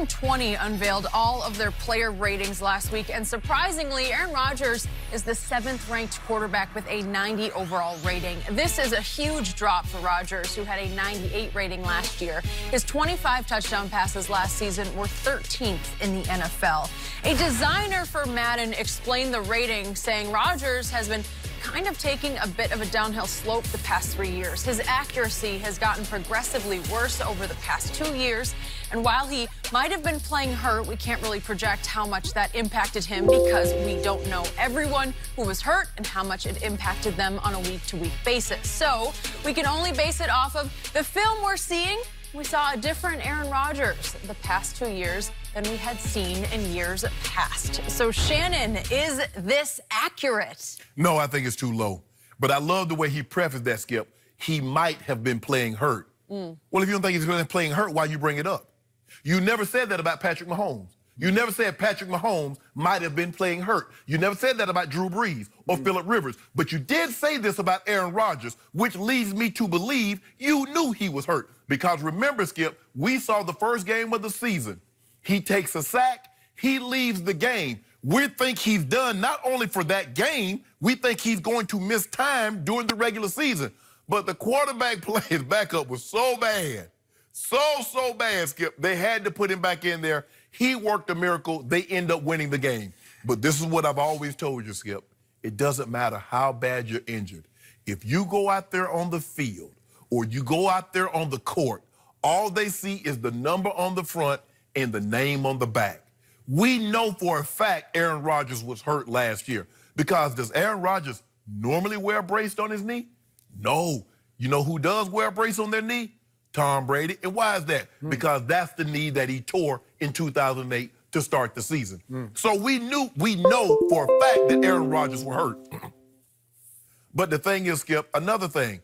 2020 unveiled all of their player ratings last week, and surprisingly, Aaron Rodgers is the 7th-ranked quarterback with a 90 overall rating. This is a huge drop for Rodgers, who had a 98 rating last year. His 25 touchdown passes last season were 13th in the NFL. A designer for Madden explained the rating, saying Rodgers has been kind of taking a bit of a downhill slope the past 3 years. His accuracy has gotten progressively worse over the past 2 years, and while he might have been playing hurt, we can't really project how much that impacted him because we don't know everyone who was hurt and how much it impacted them on a week-to-week basis. So we can only base it off of the film we're seeing. We saw a different Aaron Rodgers the past 2 years than we had seen in years past. So, Shannon, is this accurate? No, I think it's too low. But I love the way he prefaced that, Skip. He might have been playing hurt. Well, if you don't think he's been playing hurt, why you bring it up? You never said that about Patrick Mahomes. You never said Patrick Mahomes might have been playing hurt. You never said that about Drew Brees or Phillip Rivers. But you did say this about Aaron Rodgers, which leads me to believe you knew he was hurt. Because remember, Skip, we saw the first game of the season. He takes a sack. He leaves the game. We think he's done not only for that game, we think he's going to miss time during the regular season. But the quarterback play, his backup was so bad. So bad, Skip. They had to put him back in there. He worked a miracle. They end up winning the game. But this is what I've always told you, Skip. It doesn't matter how bad you're injured. If you go out there on the field or you go out there on the court, all they see is the number on the front and the name on the back. We know for a fact Aaron Rodgers was hurt last year because does Aaron Rodgers normally wear a brace on his knee? No. You know who does wear a brace on their knee? Tom Brady. And why is that? Because that's the knee that he tore in 2008 to start the season. So we know for a fact that Aaron Rodgers was hurt. But the thing is, Skip, another thing,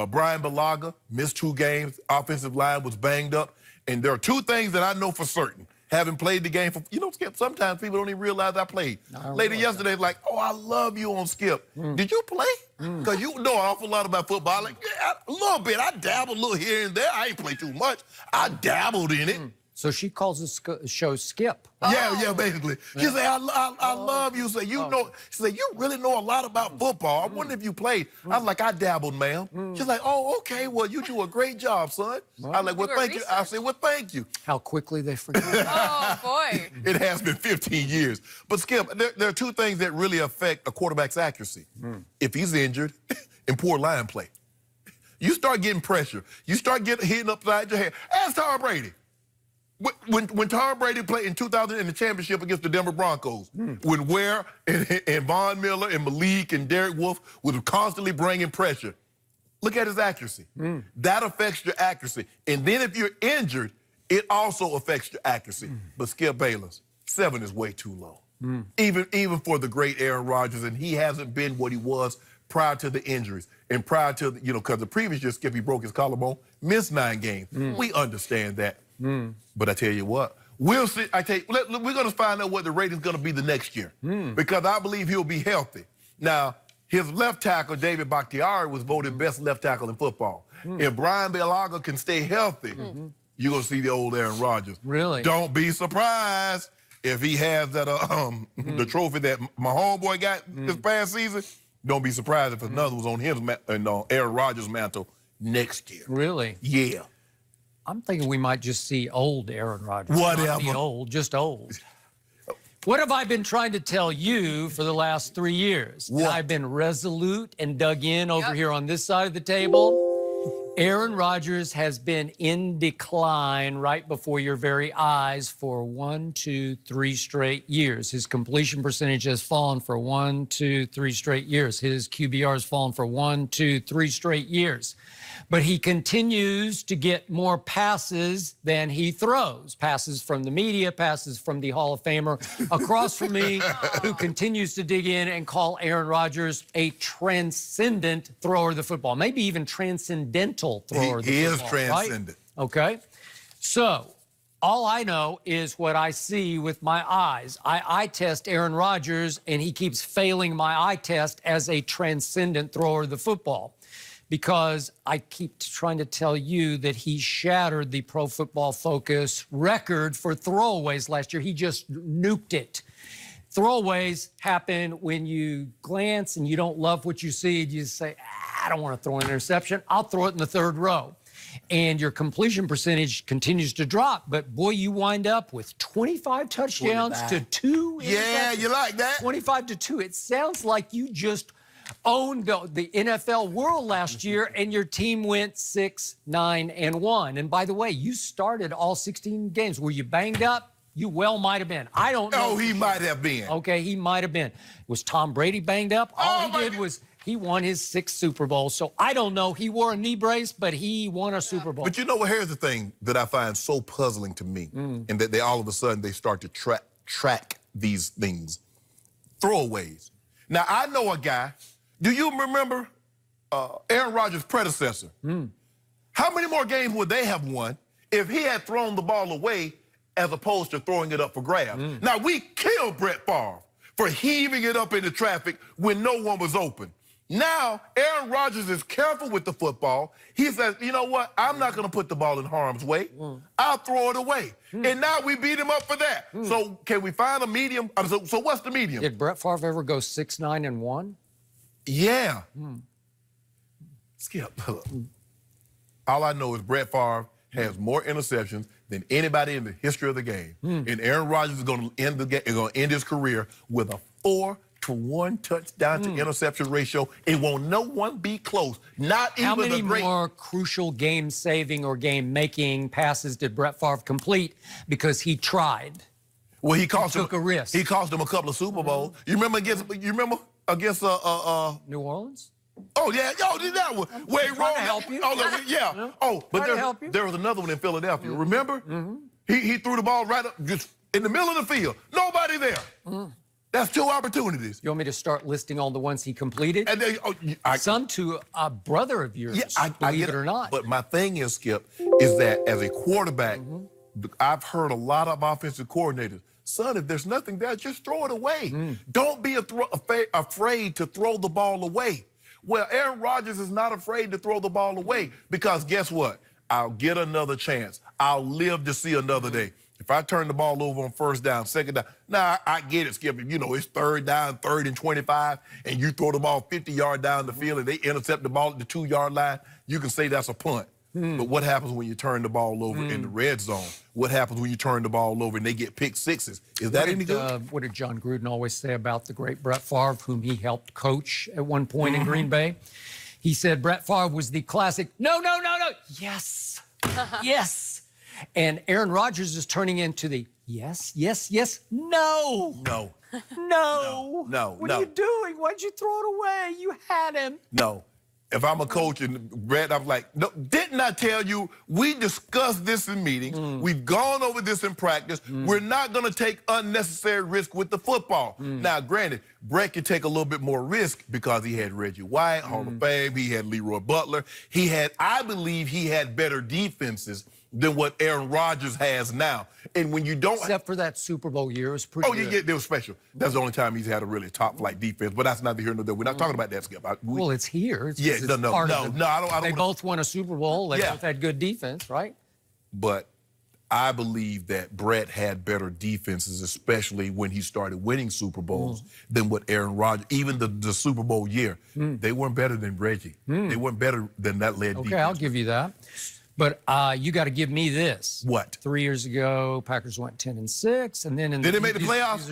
Brian Bulaga missed 2 games. Offensive line was banged up. And there are 2 things that I know for certain. Having played the game for, Skip, sometimes people don't even realize I played. Later yesterday, like, oh, I love you on Skip. Did you play? Because you know an awful lot about football. Like, yeah, a little bit. I dabbled a little here and there. I ain't played too much. I dabbled in it. So she calls the show Skip. Yeah, basically. She say, I love you. She say, you really know a lot about football. I wonder if you played. I was like, I dabbled, ma'am. She's like, oh, okay, well, you do a great job, son. I was like, well, thank you. I said, well, thank you. How quickly they forget. Oh, boy. It has been 15 years. But, Skip, there are 2 things that really affect a quarterback's accuracy. If he's injured and poor line play. You start getting pressure. You start hitting upside your head. Ask Tom Brady. When Tom Brady played in 2000 in the championship against the Denver Broncos, when Ware and Von Miller and Malik and Derek Wolfe was constantly bringing pressure, look at his accuracy. That affects your accuracy. And then if you're injured, it also affects your accuracy. But Skip Bayless, 7 is way too low. Even for the great Aaron Rodgers, and he hasn't been what he was prior to the injuries. And prior to, because the previous year, Skip, he broke his collarbone, missed 9 games. We understand that. But I tell you what, we'll see. We're going to find out what the rating's going to be the next year because I believe he'll be healthy. Now, his left tackle, David Bakhtiari, was voted best left tackle in football. If Brian Bulaga can stay healthy, you're going to see the old Aaron Rodgers. Really? Don't be surprised if he has that the trophy that my homeboy got this past season. Don't be surprised if another was on his Aaron Rodgers' mantle next year. Really? Yeah. I'm thinking we might just see old Aaron Rodgers. Whatever. Not be old, just old. What have I been trying to tell you for the last 3 years? What? I've been resolute and dug in over here on this side of the table. Aaron Rodgers has been in decline right before your very eyes for 1, 2, 3 straight years. His completion percentage has fallen for 1, 2, 3 straight years. His QBR has fallen for 1, 2, 3 straight years. But he continues to get more passes than he throws. Passes from the media, passes from the Hall of Famer across from me, who continues to dig in and call Aaron Rodgers a transcendent thrower of the football. Maybe even transcendental thrower of the football. He is transcendent. Right? Okay. So all I know is what I see with my eyes. I eye test Aaron Rodgers, and he keeps failing my eye test as a transcendent thrower of the football. because I keep trying to tell you that he shattered the Pro Football Focus record for throwaways last year. He just nuked it. Throwaways happen when you glance and you don't love what you see. You just say, I don't want to throw an interception. I'll throw it in the third row. And your completion percentage continues to drop. But, boy, you wind up with 25 touchdowns to 2 interceptions. Yeah, you like that? 25 to 2. It sounds like you just owned the NFL world last year, and your team went 6-9-1. And, by the way, you started all 16 games. Were you banged up? You well might have been. I don't know. Oh, he might have been. Okay, he might have been. Was Tom Brady banged up? All he did was he won his 6th Super Bowl. So I don't know. He wore a knee brace, but he won a Super Bowl. But you know what? Here's the thing that I find so puzzling to me, and that they all of a sudden they start to track these things. Throwaways. Now, I know a guy. Do you remember Aaron Rodgers' predecessor? How many more games would they have won if he had thrown the ball away as opposed to throwing it up for grabs? Now, we killed Brett Favre for heaving it up into traffic when no one was open. Now, Aaron Rodgers is careful with the football. He says, you know what? I'm not going to put the ball in harm's way. I'll throw it away. And now we beat him up for that. So can we find a medium? So what's the medium? Did Brett Favre ever go 6-9-1? Yeah. Skip. All I know is Brett Favre has more interceptions than anybody in the history of the game. And Aaron Rodgers is going to end the game, going to end his career with a 4-to-1 touchdown to interception ratio. It won't no one be close. Not How even many the great. more crucial game-saving or game-making passes did Brett Favre complete because he tried? Well, he took a risk. He cost them a couple of Super Bowls. You remember against New Orleans? Oh yeah, that one. Wait, trying to help you. Yeah. Oh, but there was another one in Philadelphia. Remember? He threw the ball right up, just in the middle of the field. Nobody there. That's 2 opportunities. You want me to start listing all the ones he completed? And then, some to a brother of yours, believe it or not. But my thing is, Skip, is that as a quarterback, I've heard a lot of offensive coordinators, son, if there's nothing there, just throw it away. Don't be afraid to throw the ball away. Well, Aaron Rodgers is not afraid to throw the ball away because guess what? I'll get another chance. I'll live to see another day. If I turn the ball over on first down, second down, now I get it, Skip. You know, it's third down, 3rd and 25, and you throw the ball 50 yards down the field and they intercept the ball at the 2-yard line, you can say that's a punt. But what happens when you turn the ball over in the red zone? What happens when you turn the ball over and they get pick sixes? Is that any good? What did John Gruden always say about the great Brett Favre, whom he helped coach at one point in Green Bay? He said Brett Favre was the classic, no, yes, yes. And Aaron Rodgers is turning into the yes, no. No. What are you doing? Why'd you throw it away? You had him. No. If I'm a coach and Brett, I'm like, no, didn't I tell you we discussed this in meetings? We've gone over this in practice. We're not going to take unnecessary risk with the football. Now, granted, Brett could take a little bit more risk because he had Reggie White, Hall of Fame. He had Leroy Butler. I believe he had better defenses than what Aaron Rodgers has now. And when you don't... Except for that Super Bowl year, it was pretty good. Yeah, they were special. That's the only time he's had a really top-flight defense. But that's neither here nor there. We're not talking about that, Skip. Well, it's here. I don't... They both won a Super Bowl. They both had good defense, right? But I believe that Brett had better defenses, especially when he started winning Super Bowls, than what Aaron Rodgers... Even the Super Bowl year, they weren't better than Reggie. They weren't better than that led defense. Okay, I'll give you that. But you got to give me this. What? 3 years ago, Packers went 10-6, and then did they make the playoffs?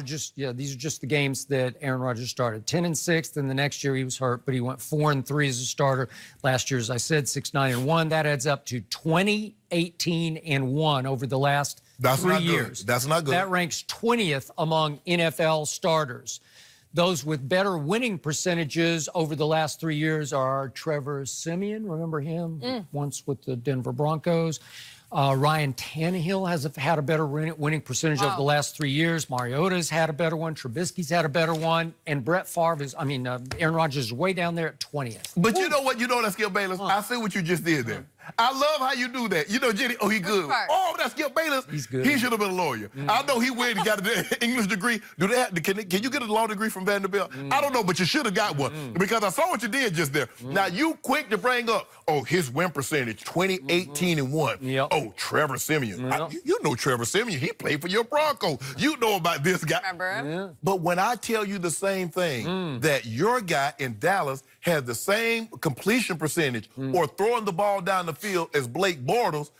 These are just the games that Aaron Rodgers started. 10-6. Then the next year he was hurt, but he went 4-3 as a starter. Last year, as I said, 6-9-1. That adds up to 20-18-1 over the last 3 years. That's not good. That ranks 20th among NFL starters. Those with better winning percentages over the last 3 years are Trevor Siemian, remember him? Once with the Denver Broncos. Ryan Tannehill has had a better winning percentage over the last 3 years. Mariota's had a better one. Trubisky's had a better one. And Brett Favre Aaron Rodgers is way down there at 20th. But you know what? You know that, Skip Bayless? I see what you just did there. I love how you do that. You know, Jenny, oh, he good. Oh, that's Skip Bayless. He's good. He should have been a lawyer. I know he went and got an English degree. Do they have, can you get a law degree from Vanderbilt? I don't know, but you should have got one because I saw what you did just there. Now, you quick to bring up, oh, his win percentage, 20-18-1. Yep. Oh, Trevor Siemian. You know Trevor Siemian. He played for your Broncos. You know about this guy. Remember him? Yeah. But when I tell you the same thing, that your guy in Dallas has the same completion percentage or throwing the ball down the field as Blake Bortles,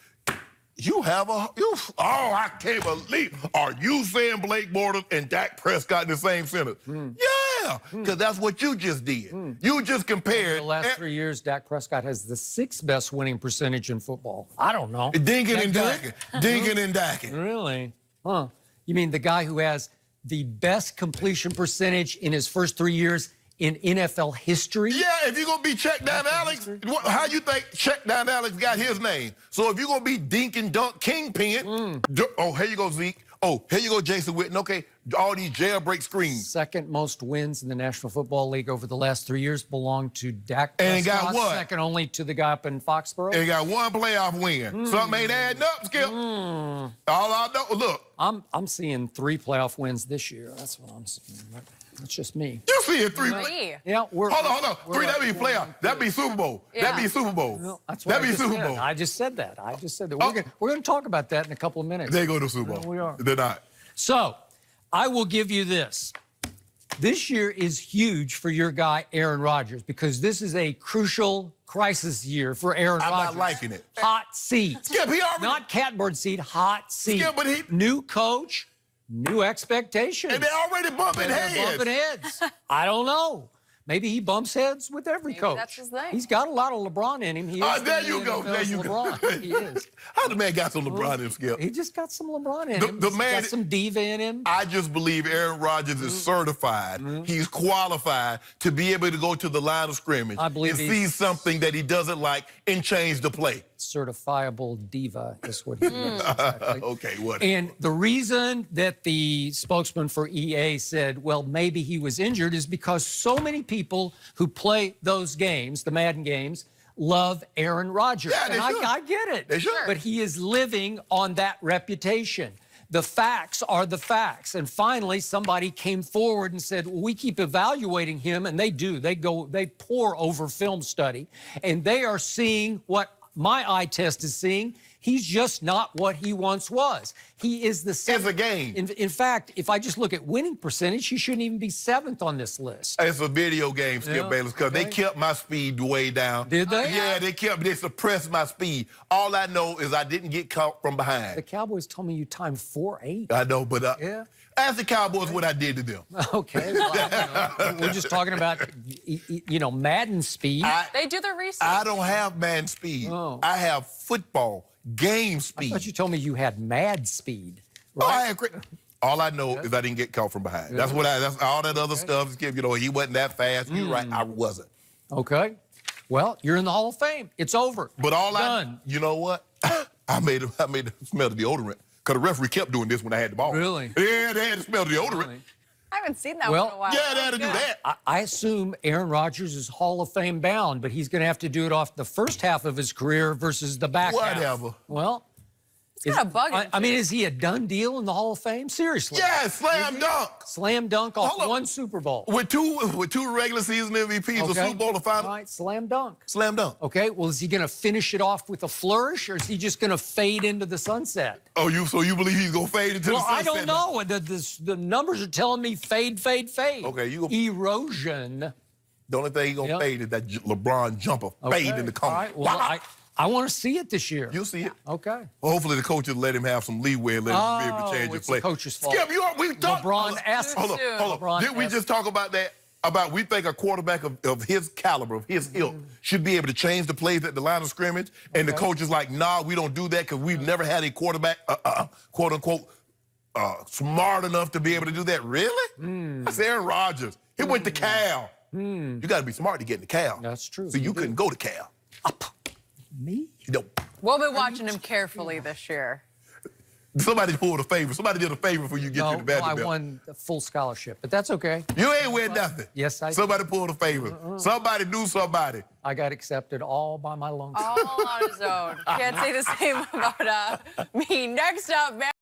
I can't believe. Are you saying Blake Bortles and Dak Prescott in the same sentence? Yeah, because that's what you just did. You just compared. The last 3 years, Dak Prescott has the 6th best winning percentage in football. I don't know. Dinking and dacking. Dinking and dacking. Really? Huh. You mean the guy who has the best completion percentage in his first 3 years in NFL history? Yeah, if you're going to be Check Down Alex, how you think Check Down Alex got his name? So if you're going to be Dink and Dunk Kingpin, oh, here you go, Zeke. Oh, here you go, Jason Witten. Okay, all these jailbreak screens. Second most wins in the National Football League over the last 3 years belong to Dak Prescott. And he got what? Second only to the guy up in Foxborough. And he got one playoff win. Something ain't adding up, Skip. All I know, look. I'm seeing 3 playoff wins this year. That's what I'm seeing. That's just me. You see it 3. Yeah, hold on. 3, that'd be playoff. That'd be Super Bowl. That'd be Super Bowl. No, that's what that'd be Super Bowl. I just said that. We're going to talk about that in a couple of minutes. They go to Super Bowl. We are. They're not. So, I will give you this. This year is huge for your guy, Aaron Rodgers, because this is a crucial crisis year for Aaron Rodgers. I'm not liking it. Hot seat. Skip, he already... Not catbird seat, hot seat. Skip, but he... New coach, new expectations. And they're already bumping heads. Bumping heads. I don't know. Maybe he bumps heads with every coach. That's his thing. He's got a lot of LeBron in him. He is there you go. There you go. He is. How the man got some LeBron in him, Skip? He just got some LeBron in him. The man got some diva in him. I just believe Aaron Rodgers is certified. He's qualified to be able to go to the line of scrimmage and see something that he doesn't like and change the play. Certifiable diva is what he is. Exactly. Okay, what? And the reason that the spokesman for EA said, well, maybe he was injured is because so many people who play those games, the Madden games, love Aaron Rodgers. Yeah, and I get it. They should. But he is living on that reputation. The facts are the facts. And finally, somebody came forward and said, well, we keep evaluating him, and they do. They pore over film study, and they are seeing what my eye test is seeing. He's just not what he once was. He is the 7th. It's a game. In fact, if I just look at winning percentage, he shouldn't even be 7th on this list. It's a video game, Skip Bayless, because they kept my speed way down. Did they? Yeah, they suppressed my speed. All I know is I didn't get caught from behind. The Cowboys told me you timed 4.8. I know, but ask the Cowboys what I did to them. Okay, well, we're just talking about, Madden speed. They do their research. I don't have Madden speed. Oh. I have football game speed. I thought you told me you had mad speed. Right? Oh, I have great. All I know is I didn't get caught from behind. That's what that's all that other stuff. He wasn't that fast. You're right, I wasn't. Okay. Well, you're in the Hall of Fame. It's over. But Done. You know what? I made it smell the deodorant. Because the referee kept doing this when I had the ball. Really? Yeah, they had to smell the deodorant. Really? I haven't seen that one in a while. Yeah, they had to do that. I assume Aaron Rodgers is Hall of Fame bound, but he's going to have to do it off the first half of his career versus the back half. Whatever. Well, it's got a bug. I mean, is he a done deal in the Hall of Fame? Seriously? Yeah, slam dunk. Slam dunk off one Super Bowl. With two regular season MVPs, the Super Bowl, the final. All right, slam dunk. Slam dunk. Okay, well, is he going to finish it off with a flourish, or is he just going to fade into the sunset? Oh, so you believe he's going to fade into the sunset? Well, I don't know. The numbers are telling me fade, fade, fade. Okay, you go. Erosion. The only thing he's going to fade is that LeBron jumper fade in the corner. All right, well, I want to see it this year. You'll see it. Okay. Well, hopefully the coaches let him have some leeway and let him be able to change his play. The coach's fault. Skip, we talked. LeBron asked. Hold on. Didn't we just talk about that? About we think a quarterback of his caliber, of his ilk, should be able to change the plays at the line of scrimmage, and the coach is like, nah, we don't do that because we've never had a quarterback, quote unquote, smart enough to be able to do that. Really? That's Aaron Rodgers. He went to Cal. You got to be smart to get into Cal. That's true. So you couldn't go to Cal. Me? No. We'll be watching him carefully this year. Somebody pulled a favor. Somebody did a favor for you to get you the badge I belt. won the full scholarship, but that's okay. You ain't win nothing. Yes, I did. Somebody pulled a favor. Somebody knew somebody. I got accepted all by my lonesome. All on his own. Can't say the same about me. Next up,